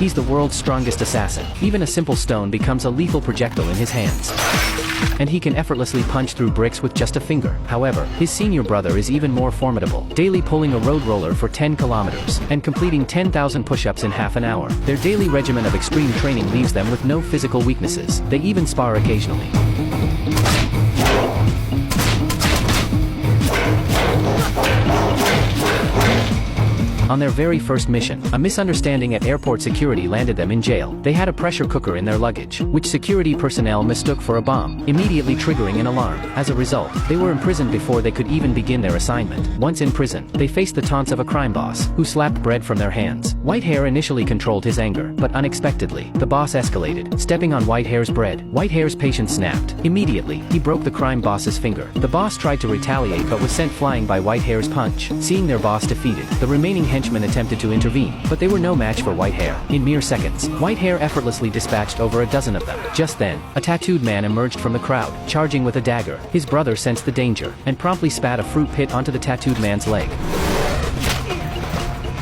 He's the world's strongest assassin. Even a simple stone becomes a lethal projectile in his hands. And he can effortlessly punch through bricks with just a finger. However, his senior brother is even more formidable, daily pulling a road roller for 10 kilometers, and completing 10,000 push-ups in half an hour. Their daily regimen of extreme training leaves them with no physical weaknesses. They even spar occasionally. On their very first mission, a misunderstanding at airport security landed them in jail. They had a pressure cooker in their luggage, which security personnel mistook for a bomb, immediately triggering an alarm. As a result, they were imprisoned before they could even begin their assignment. Once in prison, they faced the taunts of a crime boss, who slapped bread from their hands. Whitehair initially controlled his anger, but unexpectedly, the boss escalated, stepping on Whitehair's bread. Whitehair's patience snapped. Immediately, he broke the crime boss's finger. The boss tried to retaliate but was sent flying by Whitehair's punch. Seeing their boss defeated, the remaining henchmen attempted to intervene, but they were no match for Whitehair. In mere seconds, Whitehair effortlessly dispatched over a dozen of them. Just then, a tattooed man emerged from the crowd, charging with a dagger. His brother sensed the danger, and promptly spat a fruit pit onto the tattooed man's leg.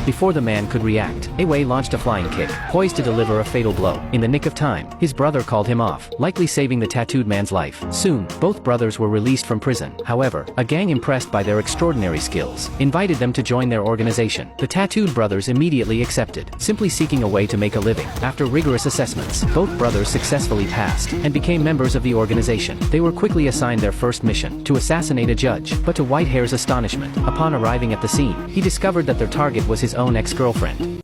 Before the man could react, Away launched a flying kick, poised to deliver a fatal blow. In the nick of time, his brother called him off, likely saving the tattooed man's life. Soon, both brothers were released from prison. However, a gang impressed by their extraordinary skills, invited them to join their organization. The tattooed brothers immediately accepted, simply seeking a way to make a living. After rigorous assessments, both brothers successfully passed, and became members of the organization. They were quickly assigned their first mission, to assassinate a judge. But to Whitehair's astonishment, upon arriving at the scene, he discovered that their target was his own ex-girlfriend.